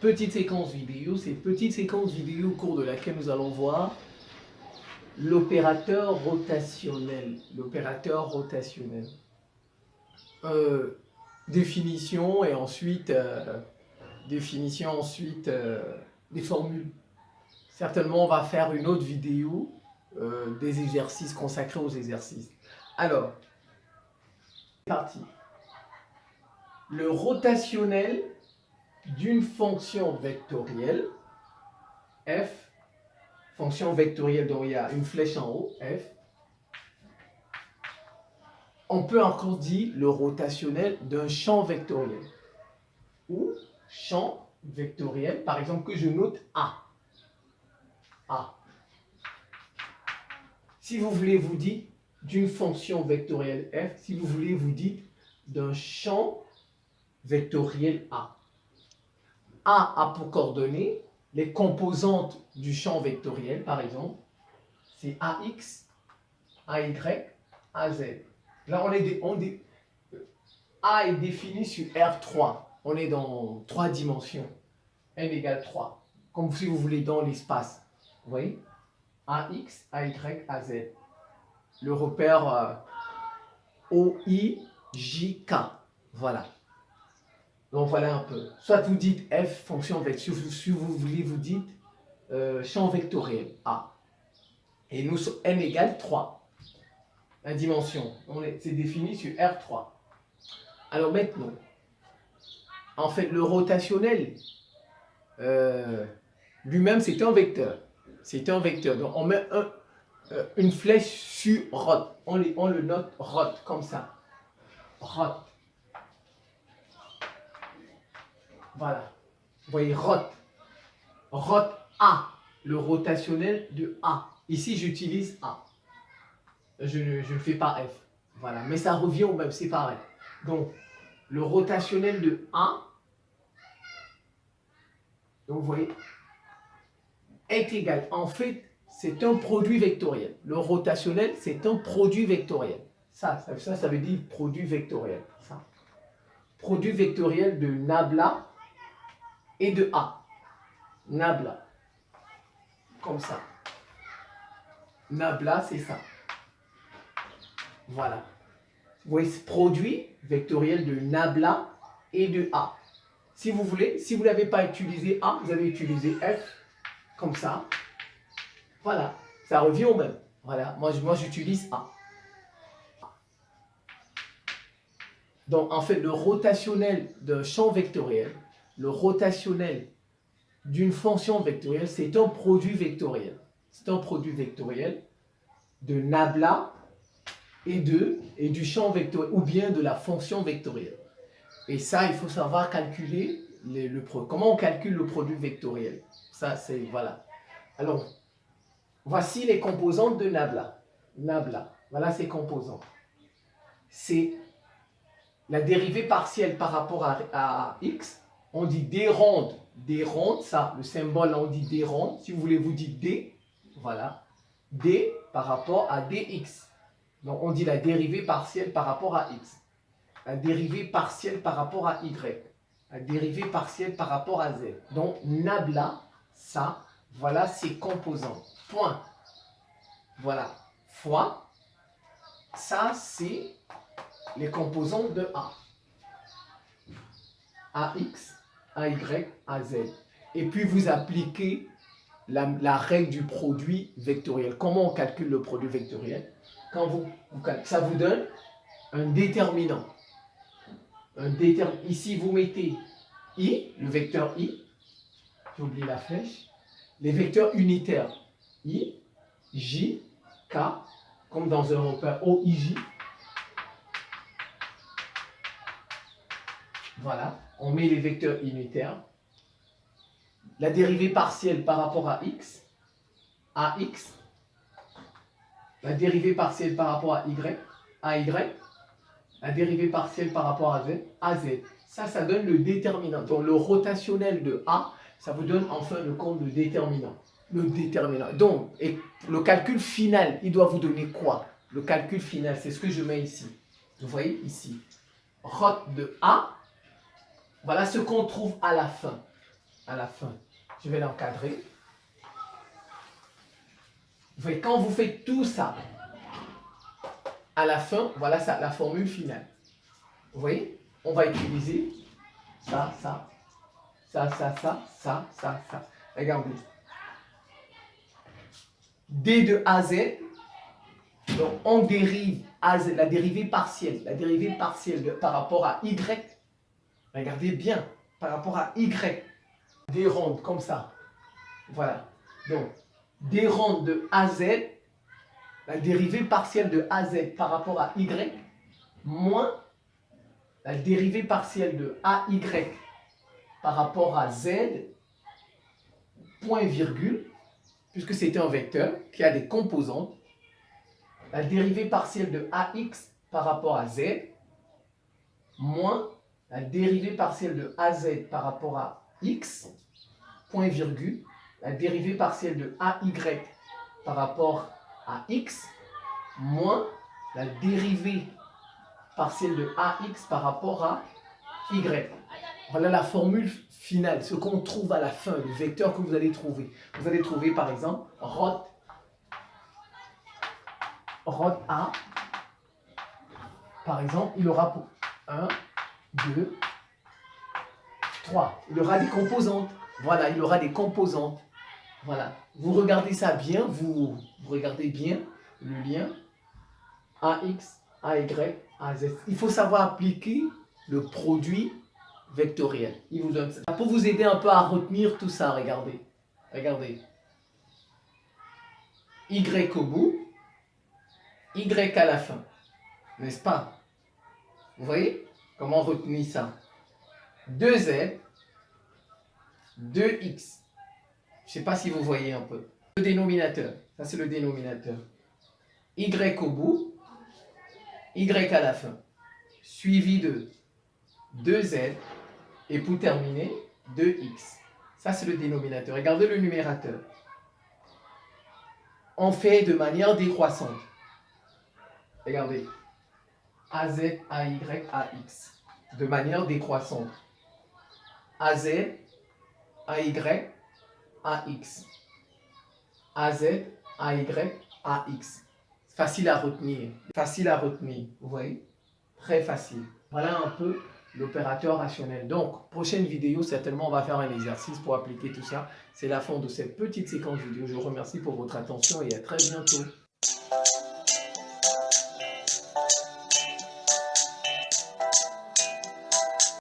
petite séquence vidéo. Cette petite séquence vidéo au cours de laquelle nous allons voir l'opérateur rotationnel. L'opérateur rotationnel. Définition et ensuite, des formules. Certainement, on va faire une autre vidéo des exercices consacrés aux exercices. Alors, c'est parti. Le rotationnel d'une fonction vectorielle, f, fonction vectorielle dont il y a une flèche en haut, f, on peut encore dire le rotationnel d'un champ vectoriel. Ou champ vectoriel, par exemple, que je note A. A. Si vous voulez, vous dites d'une fonction vectorielle f, si vous voulez, vous dites d'un champ vectoriel A. A a pour coordonnées les composantes du champ vectoriel, par exemple, c'est AX, AY, AZ. Là, A est défini sur R3. On est dans 3 dimensions. N égale 3. Comme si vous voulez dans l'espace. Vous voyez? AX, AY, AZ. Le repère OIJK. Voilà. Donc voilà un peu. Soit vous dites F, fonction vectorielle. Si vous voulez, vous dites champ vectoriel A. Et nous, N égale 3. La dimension. C'est défini sur R3. Alors maintenant, en fait, le rotationnel, lui-même, c'est un vecteur. C'est un vecteur. Donc, on met une flèche sur rot. On le note rot, comme ça. Rot. Voilà. Vous voyez, rot. Rot A. Le rotationnel de A. Ici, j'utilise A. Je ne fais pas F. Voilà. Mais ça revient au même, c'est pareil. Donc, le rotationnel de A, donc vous voyez, est égal. En fait, c'est un produit vectoriel. Le rotationnel, c'est un produit vectoriel. Ça veut dire produit vectoriel. Ça. Produit vectoriel de nabla et de A. Nabla. Comme ça. Nabla, c'est ça. Voilà. Vous voyez, ce produit vectoriel de nabla et de A. Si vous voulez, si vous n'avez pas utilisé A, vous avez utilisé F, comme ça. Voilà, ça revient au même. Voilà, moi j'utilise A. Donc en fait, le rotationnel d'un champ vectoriel, le rotationnel d'une fonction vectorielle, c'est un produit vectoriel. C'est un produit vectoriel de nabla et du champ vectoriel, ou bien de la fonction vectorielle. Et ça, il faut savoir calculer comment on calcule le produit vectoriel. Ça, c'est, voilà. Alors, voici les composantes de nabla. Nabla, voilà ses composantes. C'est la dérivée partielle par rapport à x. On dit d ronde. D ronde, ça, le symbole, on dit d ronde. Si vous voulez, vous dites d. Voilà. D par rapport à dx. Donc, on dit la dérivée partielle par rapport à x. La dérivée partielle par rapport à y. La dérivée partielle par rapport à z. Donc, nabla, ça, voilà ses composantes. Point. Voilà. Fois. Ça, c'est les composantes de A. AX, AY, AZ. Et puis, vous appliquez la règle du produit vectoriel. Comment on calcule le produit vectoriel? Ça vous donne un déterminant. Ici, vous mettez I, le vecteur I. J'oublie la flèche. Les vecteurs unitaires I, J, K, comme dans un repère OIJ. Voilà, on met les vecteurs unitaires. La dérivée partielle par rapport à X, AX. La dérivée partielle par rapport à Y, AY. La dérivée partielle par rapport à Z, AZ. Ça donne le déterminant. Donc, le rotationnel de A, ça vous donne en fin de compte le déterminant. Le déterminant. Donc, et le calcul final, il doit vous donner quoi? Le calcul final, c'est ce que je mets ici. Vous voyez ici. Rot de A, voilà ce qu'on trouve à la fin. à la fin. Je vais l'encadrer. Vous voyez, quand vous faites tout ça, à la fin, voilà ça, la formule finale. Vous voyez, on va utiliser ça, ça, ça, ça, ça, ça, ça, ça. Regardez. D de AZ, donc on dérive AZ, la dérivée partielle par rapport à Y. Regardez bien, par rapport à Y. Des rondes comme ça. Voilà. Donc, des rondes de AZ, la dérivée partielle de AZ par rapport à Y, moins la dérivée partielle de AY par rapport à Z, point virgule, puisque c'est un vecteur qui a des composantes, la dérivée partielle de AX par rapport à Z, moins la dérivée partielle de AZ par rapport à X, point virgule, la dérivée partielle de AY par rapport à X, moins la dérivée partielle de AX par rapport à Y. Voilà la formule finale, ce qu'on trouve à la fin, le vecteur que vous allez trouver. Vous allez trouver par exemple rot A, par exemple, il aura pour 1, 2, 3. Il aura des composantes. Voilà, il aura des composantes. Voilà. Vous regardez ça bien, vous regardez bien le lien AX, AY, AZ. Il faut savoir appliquer le produit vectoriel. Il vous donne ça. Pour vous aider un peu à retenir tout ça, regardez. Regardez. Y au bout, Y à la fin. N'est-ce pas? Vous voyez comment retenir ça? 2Z, 2X. Je ne sais pas si vous voyez un peu. Le dénominateur, ça c'est le dénominateur. Y au bout, Y à la fin. Suivi de 2Z et pour terminer, 2X. Ça c'est le dénominateur. Regardez le numérateur. On fait de manière décroissante. Regardez. AZ, AY, AX. De manière décroissante. AZ, AY, AX. AZ, AY, AX. Facile à retenir. Facile à retenir. Vous voyez? Très facile. Voilà un peu l'opérateur rationnel. Donc, prochaine vidéo, certainement, on va faire un exercice pour appliquer tout ça. C'est la fin de cette petite séquence vidéo. Je vous remercie pour votre attention et à très bientôt.